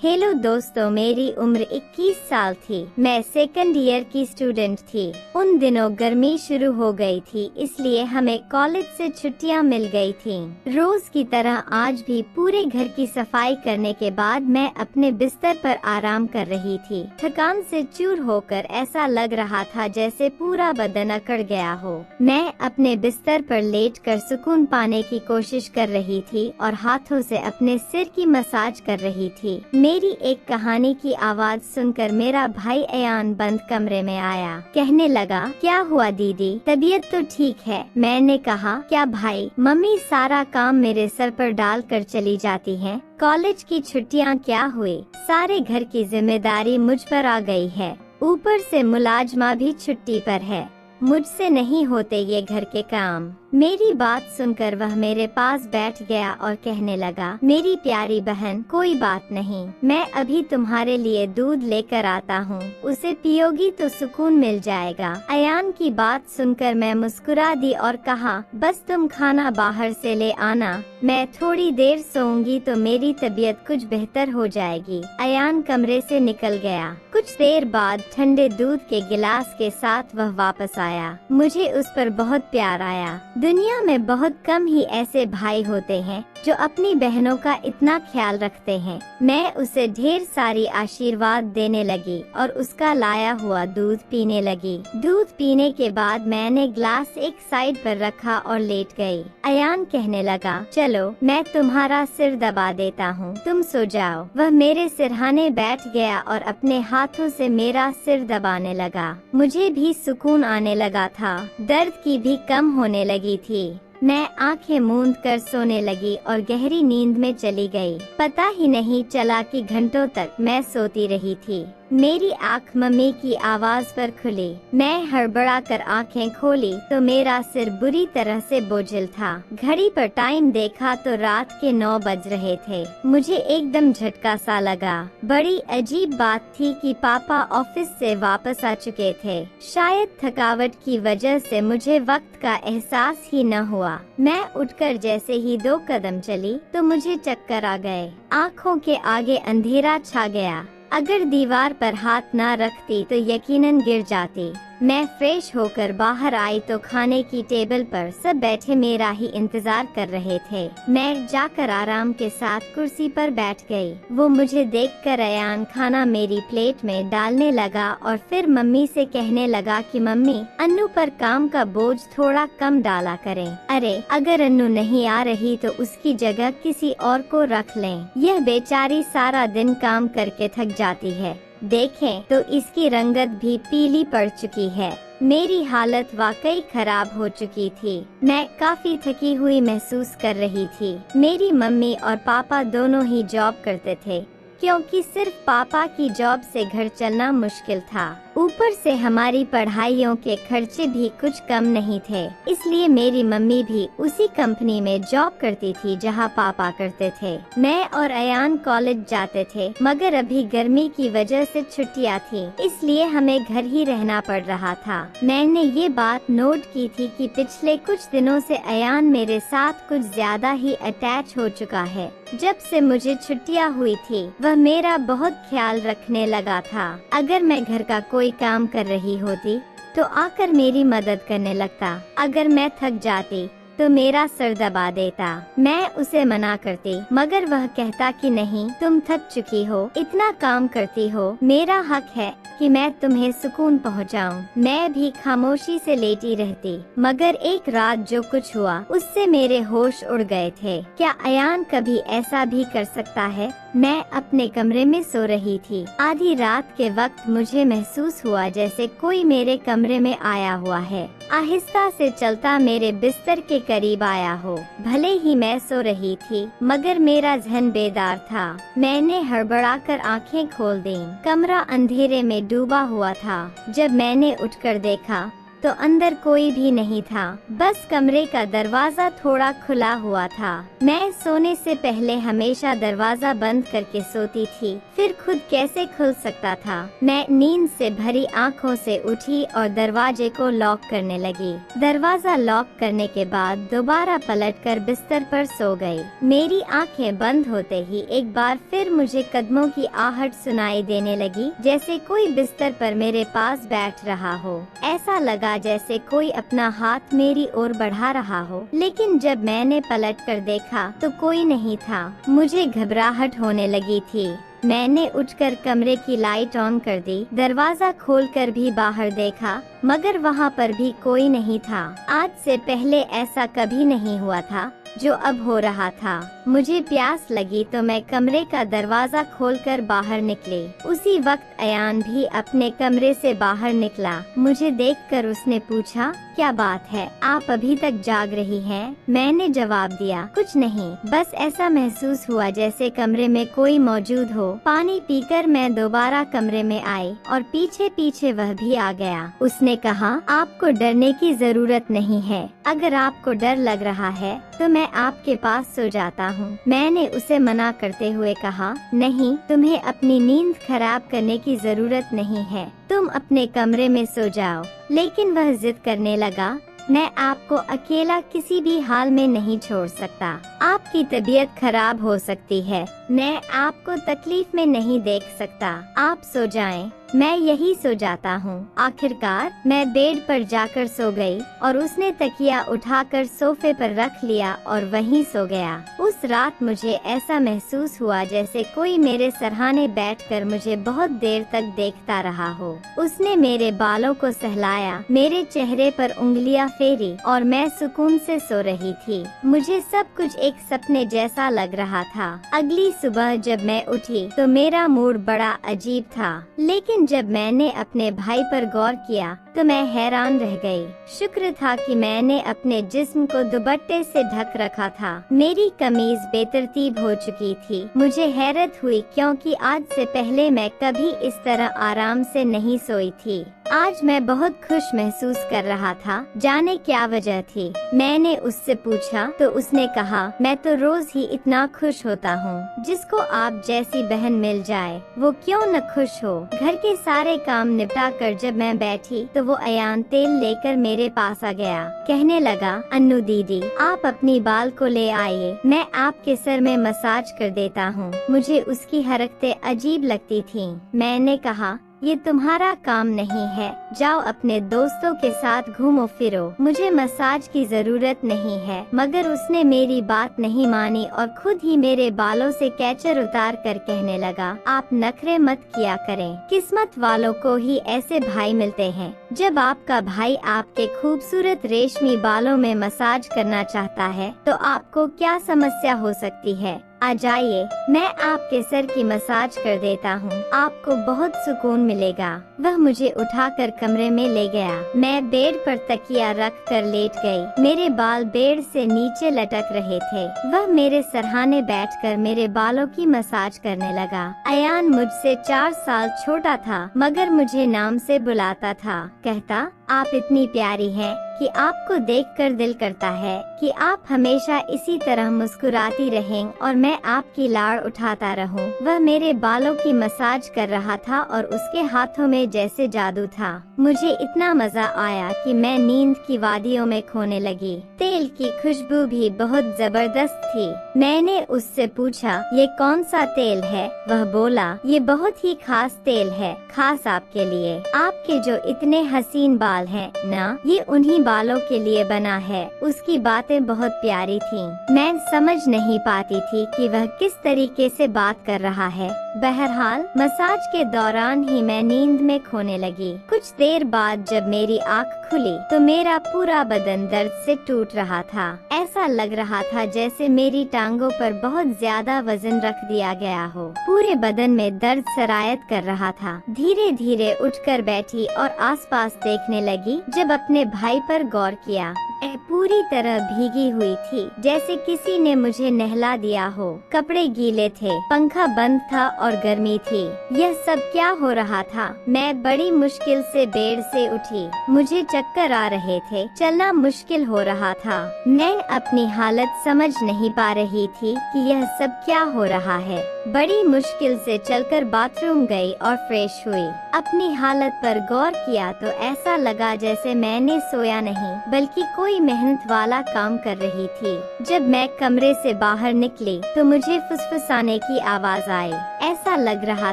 Hello दोस्तों, मेरी उम्र 21 साल थी। मैं सेकंड ईयर की स्टूडेंट थी। उन दिनों गर्मी शुरू हो गई थी, इसलिए हमें कॉलेज से छुट्टियां मिल गई थीं। रोज की तरह आज भी पूरे घर की सफाई करने के बाद मैं अपने बिस्तर पर आराम कर रही थी। थकान से चूर होकर ऐसा लग रहा था जैसे पूरा बदन अकड़ गया हो। मैं अपने बिस्तर पर लेटकर सुकून पाने की कोशिश कर रही थी और हाथों से अपने सिर की मसाज कर रही थी। मेरी एक कहानी की आवाज सुनकर मेरा भाई अयान बंद कमरे में आया। कहने लगा, क्या हुआ दीदी, तबीयत तो ठीक है? मैंने कहा, क्या भाई, मम्मी सारा काम मेरे सर पर डाल कर चली जाती हैं। कॉलेज की छुट्टियां क्या हुई, सारे घर की जिम्मेदारी मुझ पर आ गई है। ऊपर से मुलाजमा भी छुट्टी पर है। मुझसे नहीं होते ये घर के काम। मेरी बात सुनकर वह मेरे पास बैठ गया और कहने लगा, मेरी प्यारी बहन, कोई बात नहीं, मैं अभी तुम्हारे लिए दूध लेकर आता हूँ, उसे पियोगी तो सुकून मिल जाएगा। अयान की बात सुनकर मैं मुस्कुरा दी और कहा, बस तुम खाना बाहर से ले आना, मैं थोड़ी देर सोऊंगी तो मेरी तबीयत कुछ बेहतर हो जाएगी। अयान कमरे से निकल गया। कुछ देर बाद ठंडे दूध के गिलास के साथ वह वापस आया। मुझे उस पर बहुत प्यार आया। दुनिया में बहुत कम ही ऐसे भाई होते हैं जो अपनी बहनों का इतना ख्याल रखते हैं। मैं उसे ढेर सारी आशीर्वाद देने लगी और उसका लाया हुआ दूध पीने लगी। दूध पीने के बाद मैंने ग्लास एक साइड पर रखा और लेट गई। अयान कहने लगा, चलो मैं तुम्हारा सिर दबा देता हूँ, तुम सो जाओ। वह मेरे सिरहाने बैठ गया और अपने हाथों से मेरा सिर दबाने लगा। मुझे भी सुकून आने लगा था, दर्द की भी कम होने लगी थी। मैं आंखें मूंद कर सोने लगी और गहरी नींद में चली गई। पता ही नहीं चला कि घंटों तक मैं सोती रही थी। मेरी आँख मम्मी की आवाज पर खुली। मैं हड़बड़ा कर आँखें खोली तो मेरा सिर बुरी तरह से बोझिल था। घड़ी पर टाइम देखा तो रात के 9 बज रहे थे। मुझे एकदम झटका सा लगा। बड़ी अजीब बात थी कि पापा ऑफिस से वापस आ चुके थे। शायद थकावट की वजह से मुझे वक्त का एहसास ही न हुआ। मैं उठकर जैसे ही 2 कदम चली तो मुझे चक्कर आ गए। आँखों के आगे अंधेरा छा गया। अगर दीवार पर हाथ ना रखती तो यकीनन गिर जाती। मैं फ्रेश होकर बाहर आई तो खाने की टेबल पर सब बैठे मेरा ही इंतजार कर रहे थे। मैं जाकर आराम के साथ कुर्सी पर बैठ गई। वो मुझे देखकर अयान खाना मेरी प्लेट में डालने लगा और फिर मम्मी से कहने लगा कि मम्मी, अन्नू पर काम का बोझ थोड़ा कम डाला करें। अरे, अगर अन्नू नहीं आ रही तो उसकी जगह किसी और को रख लें। यह बेचारी सारा दिन काम करके थक जाती है। देखें तो इसकी रंगत भी पीली पड़ चुकी है। मेरी हालत वाकई खराब हो चुकी थी। मैं काफी थकी हुई महसूस कर रही थी। मेरी मम्मी और पापा दोनों ही जॉब करते थे, क्योंकि सिर्फ पापा की जॉब से घर चलना मुश्किल था। ऊपर से हमारी पढ़ाइयों के खर्चे भी कुछ कम नहीं थे, इसलिए मेरी मम्मी भी उसी कंपनी में जॉब करती थी जहां पापा करते थे। मैं और अयान कॉलेज जाते थे, मगर अभी गर्मी की वजह से छुट्टियां थी, इसलिए हमें घर ही रहना पड़ रहा था। मैंने ये बात नोट की थी कि पिछले कुछ दिनों से अयान मेरे साथ कुछ ज्यादा ही अटैच हो चुका है। जब से मुझे छुट्टियां हुई थी, वह मेरा बहुत ख्याल रखने लगा था। अगर मैं घर का कोई काम कर रही होती तो आकर मेरी मदद करने लगता। अगर मैं थक जाती तो मेरा सर दबा देता। मैं उसे मना करती, मगर वह कहता कि नहीं, तुम थक चुकी हो, इतना काम करती हो, मेरा हक है कि मैं तुम्हें सुकून पहुंचाऊं। मैं भी खामोशी से लेटी रहती, मगर एक रात जो कुछ हुआ उससे मेरे होश उड़ गए थे। क्या अयान कभी ऐसा भी कर सकता है? मैं अपने कमरे में सो रही थी। आधी रात के वक्त मुझे महसूस हुआ जैसे कोई मेरे कमरे में आया हुआ है। आहिस्ता से चलता मेरे बिस्तर के करीब आया हो। भले ही मैं सो रही थी, मगर मेरा ज़हन बेदार था। मैंने हड़बड़ाकर आंखें खोल दी। कमरा अंधेरे में डूबा हुआ था। जब मैंने उठकर देखा तो अंदर कोई भी नहीं था, बस कमरे का दरवाजा थोड़ा खुला हुआ था। मैं सोने से पहले हमेशा दरवाजा बंद करके सोती थी, फिर खुद कैसे खुल सकता था। मैं नींद से भरी आंखों से उठी और दरवाजे को लॉक करने लगी। दरवाजा लॉक करने के बाद दोबारा पलटकर बिस्तर पर सो गई। मेरी आंखें बंद होते ही एक बार फिर मुझे कदमों की आहट सुनाई देने लगी, जैसे कोई बिस्तर पर मेरे पास बैठ रहा हो। ऐसा लगा जैसे कोई अपना हाथ मेरी ओर बढ़ा रहा हो, लेकिन जब मैंने पलट कर देखा तो कोई नहीं था। मुझे घबराहट होने लगी थी। मैंने उठकर कमरे की लाइट ऑन कर दी, दरवाजा खोलकर भी बाहर देखा, मगर वहाँ पर भी कोई नहीं था। आज से पहले ऐसा कभी नहीं हुआ था जो अब हो रहा था। मुझे प्यास लगी तो मैं कमरे का दरवाजा खोलकर बाहर निकली। उसी वक्त अयान भी अपने कमरे से बाहर निकला। मुझे देखकर उसने पूछा, क्या बात है, आप अभी तक जाग रही हैं? मैंने जवाब दिया, कुछ नहीं, बस ऐसा महसूस हुआ जैसे कमरे में कोई मौजूद हो। पानी पीकर मैं दोबारा कमरे में आई और पीछे पीछे वह भी आ गया। उसने कहा, आपको डरने की जरूरत नहीं है। अगर आपको डर लग रहा है तो मैं आपके पास सो जाता हूँ। मैंने उसे मना करते हुए कहा, नहीं, तुम्हें अपनी नींद खराब करने की जरूरत नहीं है, तुम अपने कमरे में सो जाओ। लेकिन वह जिद करने लगा, मैं आपको अकेला किसी भी हाल में नहीं छोड़ सकता। आपकी तबीयत खराब हो सकती है, मैं आपको तकलीफ में नहीं देख सकता। आप सो जाएं, मैं यही सो जाता हूँ। आखिरकार मैं बेड पर जाकर सो गई और उसने तकिया उठाकर सोफे पर रख लिया और वहीं सो गया। उस रात मुझे ऐसा महसूस हुआ जैसे कोई मेरे सरहाने बैठकर मुझे बहुत देर तक देखता रहा हो। उसने मेरे बालों को सहलाया, मेरे चेहरे पर उंगलियां फेरी और मैं सुकून से सो रही थी। मुझे सब कुछ एक सपने जैसा लग रहा था। अगली सुबह जब मैं उठी तो मेरा मूड बड़ा अजीब था, लेकिन जब मैंने अपने भाई पर गौर किया तो मैं हैरान रह गई। शुक्र था कि मैंने अपने जिस्म को दुपट्टे से ढक रखा था। मेरी कमीज बेतरतीब हो चुकी थी। मुझे हैरत हुई क्योंकि आज से पहले मैं कभी इस तरह आराम से नहीं सोई थी। आज मैं बहुत खुश महसूस कर रहा था, जाने क्या वजह थी। मैंने उससे पूछा तो उसने कहा, मैं तो रोज ही इतना खुश होता हूँ। जिसको आप जैसी बहन मिल जाए वो क्यों न खुश हो। घर के सारे काम निपटा कर जब मैं बैठी तो वो अयान तेल लेकर मेरे पास आ गया। कहने लगा, अन्नू दीदी, आप अपनी बाल को ले आइए, मैं आपके सर में मसाज कर देता हूँ। मुझे उसकी हरकतें अजीब लगती थीं। मैंने कहा, ये तुम्हारा काम नहीं है, जाओ अपने दोस्तों के साथ घूमो फिरो, मुझे मसाज की जरूरत नहीं है। मगर उसने मेरी बात नहीं मानी और खुद ही मेरे बालों से कैचर उतार कर कहने लगा, आप नखरे मत किया करें, किस्मत वालों को ही ऐसे भाई मिलते हैं। जब आपका भाई आपके खूबसूरत रेशमी बालों में मसाज करना चाहता है तो आपको क्या समस्या हो सकती है। आ जाइए, मैं आपके सर की मसाज कर देता हूँ, आपको बहुत सुकून मिलेगा। वह मुझे उठाकर कमरे में ले गया। मैं बेड पर तकिया रख कर लेट गई। मेरे बाल बेड से नीचे लटक रहे थे। वह मेरे सरहाने बैठकर मेरे बालों की मसाज करने लगा। अयान मुझसे 4 साल छोटा था, मगर मुझे नाम से बुलाता था। कहता, आप इतनी प्यारी हैं कि आपको देखकर दिल करता है कि आप हमेशा इसी तरह मुस्कुराती रहें और मैं आपकी लाड़ उठाता रहूं। वह मेरे बालों की मसाज कर रहा था और उसके हाथों में जैसे जादू था। मुझे इतना मजा आया कि मैं नींद की वादियों में खोने लगी। तेल की खुशबू भी बहुत जबरदस्त थी। मैंने उससे पूछा, ये कौन सा तेल है? वह बोला, ये बहुत ही खास तेल है, खास आपके लिए। आपके जो इतने हसीन बाल हैं ना, ये उन्हीं बालों के लिए बना है। उसकी बातें बहुत प्यारी थीं। मैं समझ नहीं पाती थी कि वह किस तरीके से बात कर रहा है। बहरहाल मसाज के दौरान ही मैं नींद में खोने लगी। कुछ देर बाद जब मेरी आँख खुली तो मेरा पूरा बदन दर्द से टूट रहा था। ऐसा लग रहा था जैसे मेरी टांगों पर बहुत ज्यादा वजन रख दिया गया हो। पूरे बदन में दर्द सरायत कर रहा था। धीरे धीरे उठकर बैठी और आसपास देखने लगी जब अपने भाई पर गौर किया। मैं पूरी तरह भीगी हुई थी, जैसे किसी ने मुझे नहला दिया हो। कपड़े गीले थे, पंखा बंद था और गर्मी थी। यह सब क्या हो रहा था? मैं बड़ी मुश्किल से बेड से उठी। मुझे चक्कर आ रहे थे, चलना मुश्किल हो रहा था। मैं अपनी हालत समझ नहीं पा रही थी कि यह सब क्या हो रहा है। बड़ी मुश्किल से चलकर बाथरूम गई और फ्रेश हुई। अपनी हालत पर गौर किया तो ऐसा लगा जैसे मैंने सोया नहीं बल्कि कोई मेहनत वाला काम कर रही थी। जब मैं कमरे से बाहर निकली तो मुझे फुसफुसाने की आवाज आई। ऐसा लग रहा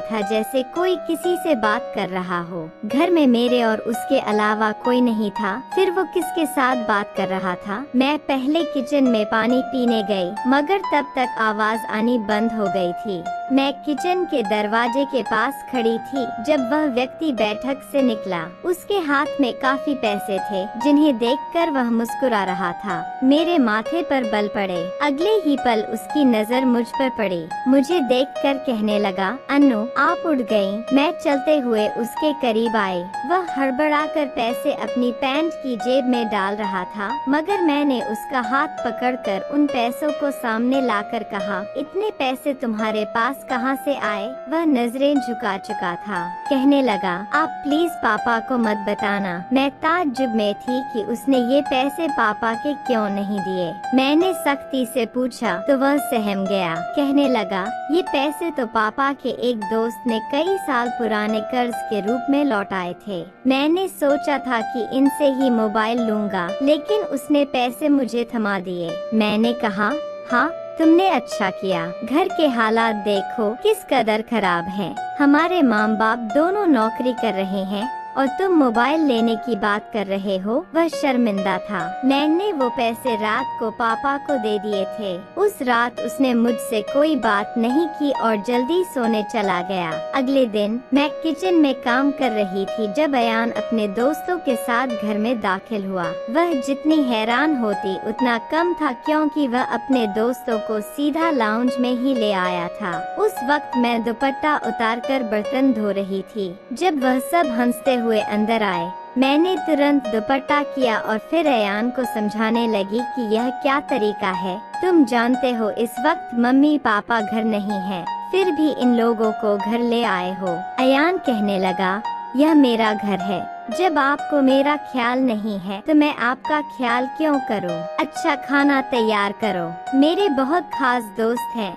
था जैसे कोई किसी से बात कर रहा हो। घर में मेरे और उसके अलावा कोई नहीं था। फिर वो किसके साथ बात कर रहा था? मैं पहले किचन में पानी पीने गई, मगर तब तक आवाज आनी बंद हो गई थी। मैं किचन के दरवाजे के पास खड़ी थी जब वह व्यक्ति बैठक से निकला। उसके हाथ में काफी पैसे थे, जिन्हें देखकर वह मुस्कुरा रहा था। मेरे माथे पर बल पड़े। अगले ही पल उसकी नजर मुझ पर पड़ी। मुझे देखकर कहने लगा, अन्नू आप उठ गयी। मैं चलते हुए उसके करीब आई। वह हड़बड़ाकर पैसे अपनी पैंट की जेब में डाल रहा था, मगर मैंने उसका हाथ पकड़कर उन पैसों को सामने लाकर कहा, इतने पैसे तुम्हारे पास कहाँ से आए? वह नजरें झुका चुका था। कहने लगा, आप प्लीज पापा को मत बताना। मैं ताज्जुब में थी कि उसने ये पैसे पापा के क्यों नहीं दिए। मैंने सख्ती से पूछा तो वह सहम गया। कहने लगा, ये पैसे तो पापा के एक दोस्त ने कई साल पुराने कर्ज के रूप में लौटाए थे। मैंने सोचा था कि इनसे ही मोबाइल लूंगा, लेकिन उसने पैसे मुझे थमा दिए। मैंने कहा, हाँ तुमने अच्छा किया। घर के हालात देखो किस कदर खराब हैं। हमारे माँ बाप दोनों नौकरी कर रहे हैं और तुम मोबाइल लेने की बात कर रहे हो। वह शर्मिंदा था। मैंने वो पैसे रात को पापा को दे दिए थे। उस रात उसने मुझसे कोई बात नहीं की और जल्दी सोने चला गया। अगले दिन मैं किचन में काम कर रही थी जब अयान अपने दोस्तों के साथ घर में दाखिल हुआ। वह जितनी हैरान होती उतना कम था, क्योंकि वह अपने दोस्तों को सीधा लाउंज में ही ले आया था। उस वक्त मैं दुपट्टा उतारकर बर्तन धो रही थी। जब वह सब हंसते हुए अंदर आए, मैंने तुरंत दुपट्टा किया और फिर अयान को समझाने लगी कि यह क्या तरीका है। तुम जानते हो इस वक्त मम्मी पापा घर नहीं है, फिर भी इन लोगों को घर ले आए हो। अयान कहने लगा, यह मेरा घर है। जब आपको मेरा ख्याल नहीं है तो मैं आपका ख्याल क्यों करूं? अच्छा खाना तैयार करो। मेरे बहुत खास दोस्त हैं।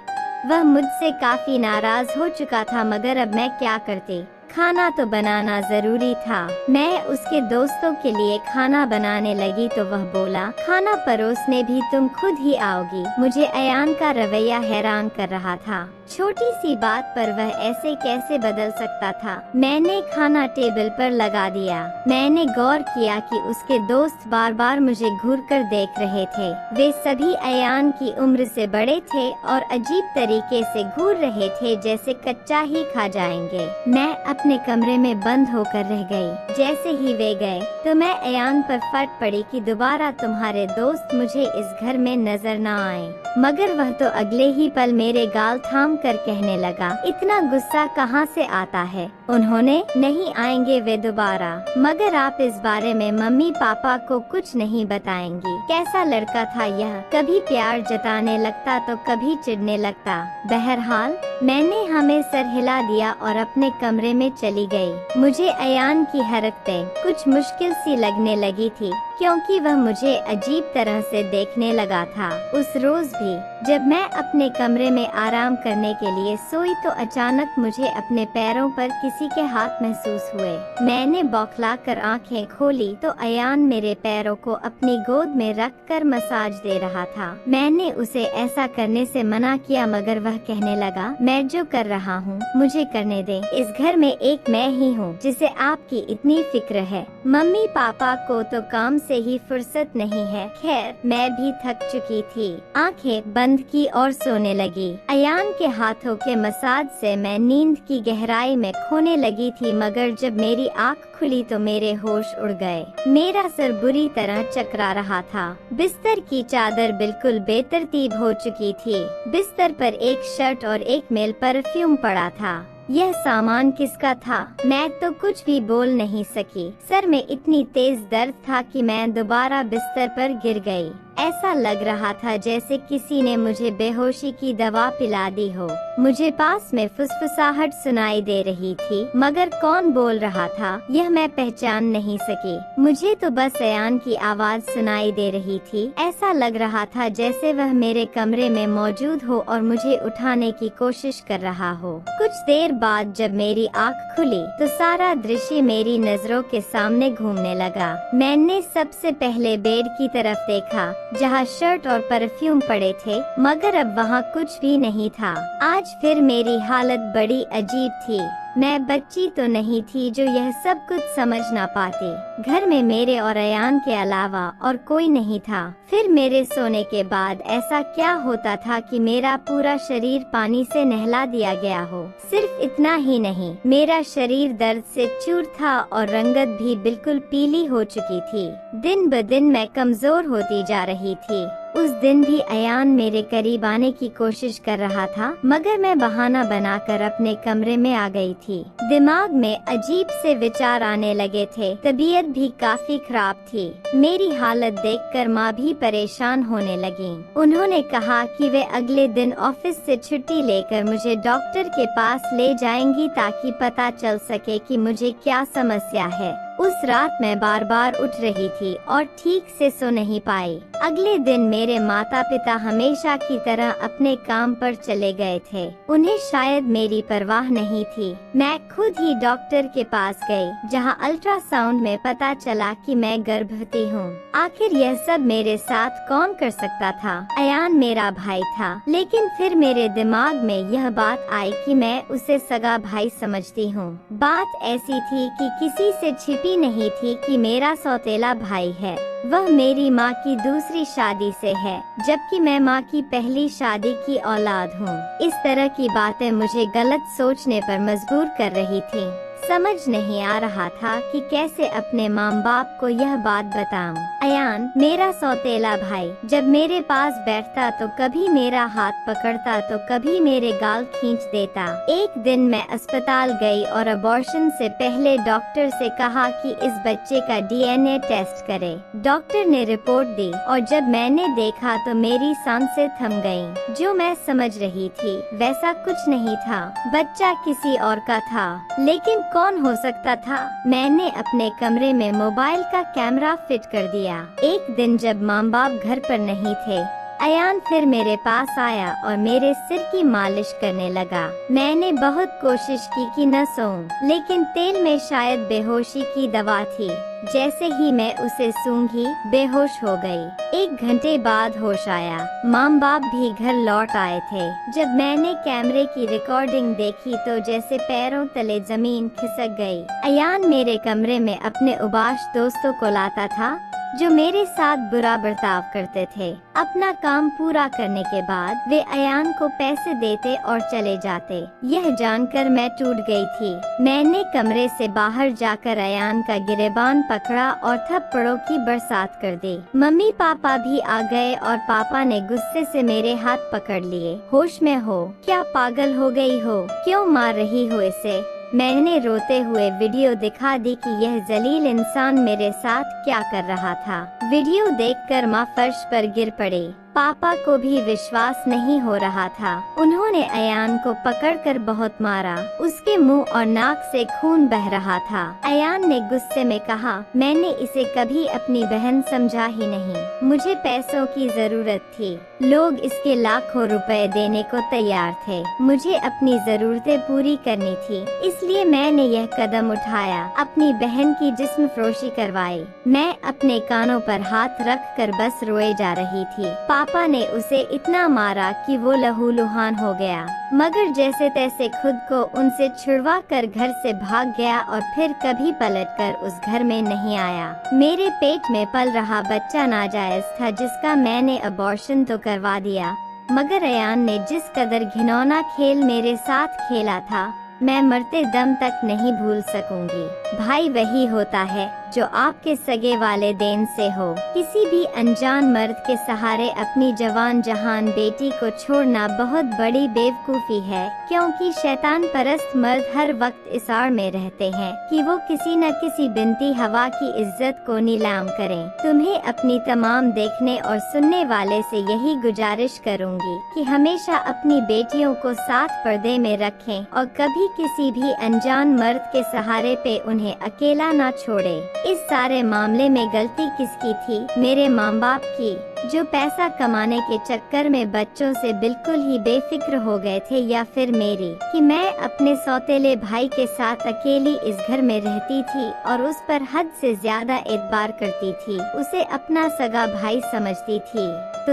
वह मुझसे काफी नाराज हो चुका था, मगर अब मैं क्या करती? खाना तो बनाना जरूरी था। मैं उसके दोस्तों के लिए खाना बनाने लगी तो वह बोला, खाना परोसने भी तुम खुद ही आओगी। मुझे अयान का रवैया हैरान कर रहा था। छोटी सी बात पर वह ऐसे कैसे बदल सकता था। मैंने खाना टेबल पर लगा दिया। मैंने गौर किया कि उसके दोस्त बार बार मुझे घूरकर देख रहे थे। वे सभी अयान की उम्र से बड़े थे और अजीब तरीके से घूर रहे थे, जैसे कच्चा ही खा जाएंगे। मैं अपने कमरे में बंद होकर रह गई। जैसे ही वे गए तो मैं अयान पर फट पड़ी कि दोबारा तुम्हारे दोस्त मुझे इस घर में नजर न आए। मगर वह तो अगले ही पल मेरे गाल थाम कर कहने लगा, इतना गुस्सा कहाँ से आता है? उन्होंने नहीं आएंगे वे दोबारा। मगर आप इस बारे में मम्मी पापा को कुछ नहीं बताएंगी। कैसा लड़का था यह, कभी प्यार जताने लगता तो कभी चिढ़ने लगता। बहरहाल मैंने हमें सर हिला दिया और अपने कमरे में चली गई। मुझे अयान की हरकतें कुछ मुश्किल सी लगने लगी थी, क्योंकि वह मुझे अजीब तरह से देखने लगा था। उस रोज भी जब मैं अपने कमरे में आराम करने के लिए सोई तो अचानक मुझे अपने पैरों पर किसी के हाथ महसूस हुए। मैंने बौखलाकर आंखें खोली तो अयान मेरे पैरों को अपनी गोद में रखकर मसाज दे रहा था। मैंने उसे ऐसा करने से मना किया, मगर वह कहने लगा, मैं जो कर रहा हूँ मुझे करने दे। इस घर में एक मैं ही हूँ जिसे आपकी इतनी फिक्र है। मम्मी पापा को तो काम से ही फुर्सत नहीं है। खैर मैं भी थक चुकी थी। आंखें बंद की और सोने लगी। अयान के हाथों के मसाज से मैं नींद की गहराई में खोने लगी थी, मगर जब मेरी आँख खुली तो मेरे होश उड़ गए। मेरा सर बुरी तरह चकरा रहा था। बिस्तर की चादर बिल्कुल बेतरतीब हो चुकी थी। बिस्तर पर एक शर्ट और एक मेल परफ्यूम पड़ा था। यह सामान किसका था? मैं तो कुछ भी बोल नहीं सकी। सर में इतनी तेज दर्द था कि मैं दोबारा बिस्तर पर गिर गई। ऐसा लग रहा था जैसे किसी ने मुझे बेहोशी की दवा पिला दी हो। मुझे पास में फुसफुसाहट सुनाई दे रही थी, मगर कौन बोल रहा था यह मैं पहचान नहीं सकी। मुझे तो बस अयान की आवाज सुनाई दे रही थी। ऐसा लग रहा था जैसे वह मेरे कमरे में मौजूद हो और मुझे उठाने की कोशिश कर रहा हो। कुछ देर बाद जब मेरी आँख खुली तो सारा दृश्य मेरी नजरों के सामने घूमने लगा। मैंने सबसे पहले बेड की तरफ देखा जहाँ शर्ट और परफ्यूम पड़े थे, मगर अब वहाँ कुछ भी नहीं था। आज फिर मेरी हालत बड़ी अजीब थी। मैं बच्ची तो नहीं थी जो यह सब कुछ समझ ना पाती। घर में मेरे और अयान के अलावा और कोई नहीं था। फिर मेरे सोने के बाद ऐसा क्या होता था कि मेरा पूरा शरीर पानी से नहला दिया गया हो। सिर्फ इतना ही नहीं, मेरा शरीर दर्द से चूर था और रंगत भी बिल्कुल पीली हो चुकी थी। दिन ब दिन मैं कमजोर होती जा रही थी। उस दिन भी अयान मेरे करीब आने की कोशिश कर रहा था, मगर मैं बहाना बनाकर अपने कमरे में आ गई थी। दिमाग में अजीब से विचार आने लगे थे। तबीयत भी काफी खराब थी। मेरी हालत देखकर माँ भी परेशान होने लगी। उन्होंने कहा कि वे अगले दिन ऑफिस से छुट्टी लेकर मुझे डॉक्टर के पास ले जाएंगी ताकि पता चल सके कि मुझे क्या समस्या है। उस रात मैं बार बार उठ रही थी और ठीक से सो नहीं पाई। अगले दिन मेरे माता पिता हमेशा की तरह अपने काम पर चले गए थे। उन्हें शायद मेरी परवाह नहीं थी। मैं खुद ही डॉक्टर के पास गई, जहां अल्ट्रासाउंड में पता चला कि मैं गर्भवती हूँ। आखिर यह सब मेरे साथ कौन कर सकता था? अयान मेरा भाई था, लेकिन फिर मेरे दिमाग में यह बात आई कि मैं उसे सगा भाई समझती हूँ। बात ऐसी थी कि किसी से छिपी नहीं थी कि मेरा सौतेला भाई है। वह मेरी माँ की दूसरी शादी से है, जबकि मैं माँ की पहली शादी की औलाद हूँ। इस तरह की बातें मुझे गलत सोचने पर मजबूर कर रही थी। समझ नहीं आ रहा था कि कैसे अपने माँ बाप को यह बात बताऊं। अयान मेरा सौतेला भाई जब मेरे पास बैठता तो कभी मेरा हाथ पकड़ता तो कभी मेरे गाल खींच देता। एक दिन मैं अस्पताल गई और अबॉर्शन से पहले डॉक्टर से कहा कि इस बच्चे का DNA टेस्ट करे। डॉक्टर ने रिपोर्ट दी और जब मैंने देखा तो मेरी सांसें थम गईं। जो मैं समझ रही थी वैसा कुछ नहीं था। बच्चा किसी और का था, लेकिन कौन हो सकता था? मैंने अपने कमरे में मोबाइल का कैमरा फिट कर दिया। एक दिन जब माँ बाप घर पर नहीं थे, अयान फिर मेरे पास आया और मेरे सिर की मालिश करने लगा। मैंने बहुत कोशिश की कि न सोऊं, लेकिन तेल में शायद बेहोशी की दवा थी। जैसे ही मैं उसे सूंघी बेहोश हो गई। 1 घंटे बाद होश आया। माँ बाप भी घर लौट आए थे। जब मैंने कैमरे की रिकॉर्डिंग देखी तो जैसे पैरों तले जमीन खिसक गई। अयान मेरे कमरे में अपने उबाश दोस्तों को लाता था जो मेरे साथ बुरा बर्ताव करते थे। अपना काम पूरा करने के बाद वे अयान को पैसे देते और चले जाते। यह जानकर मैं टूट गई थी। मैंने कमरे से बाहर जाकर अयान का गिरेबान पकड़ा और थप्पड़ों की बरसात कर दी। मम्मी पापा भी आ गए और पापा ने गुस्से से मेरे हाथ पकड़ लिए। होश में हो क्या? पागल हो गई हो? क्यों मार रही हो इसे? मैंने रोते हुए वीडियो दिखा दी कि यह जलील इंसान मेरे साथ क्या कर रहा था। वीडियो देखकर माँ फर्श पर गिर पड़ी। पापा को भी विश्वास नहीं हो रहा था। उन्होंने अयान को पकड़कर बहुत मारा। उसके मुंह और नाक से खून बह रहा था। अयान ने गुस्से में कहा, मैंने इसे कभी अपनी बहन समझा ही नहीं। मुझे पैसों की जरूरत थी। लोग इसके लाखों रुपए देने को तैयार थे। मुझे अपनी जरूरतें पूरी करनी थी, इसलिए मैंने यह कदम उठाया। अपनी बहन की जिस्म फरोशी करवाई। मैं अपने कानों पर हाथ रख कर बस रोए जा रही थी। पापा ने उसे इतना मारा कि वो लहूलुहान हो गया, मगर जैसे तैसे खुद को उनसे छुड़वा कर घर से भाग गया और फिर कभी पलटकर उस घर में नहीं आया। मेरे पेट में पल रहा बच्चा नाजायज था, जिसका मैंने अबॉर्शन तो करवा दिया, मगर अयान ने जिस कदर घिनौना खेल मेरे साथ खेला था, मैं मरते दम तक नहीं भूल सकूंगी। भाई वही होता है जो आपके सगे वालिदैन से हो। किसी भी अनजान मर्द के सहारे अपनी जवान जहान बेटी को छोड़ना बहुत बड़ी बेवकूफी है, क्योंकि शैतान परस्त मर्द हर वक्त इस आड़ में रहते हैं कि वो किसी न किसी बिनती हवा की इज्जत को नीलाम करें। तुम्हें अपनी तमाम देखने और सुनने वाले से यही गुजारिश करूंगी कि हमेशा अपनी बेटियों को साथ पर्दे में रखें और कभी किसी भी अनजान मर्द के सहारे पे उन्हें अकेला ना छोड़े। इस सारे मामले में गलती किसकी थी? मेरे माँ बाप की, जो पैसा कमाने के चक्कर में बच्चों से बिल्कुल ही बेफिक्र हो गए थे, या फिर मेरी कि मैं अपने सौतेले भाई के साथ अकेली इस घर में रहती थी और उस पर हद से ज्यादा एतबार करती थी, उसे अपना सगा भाई समझती थी।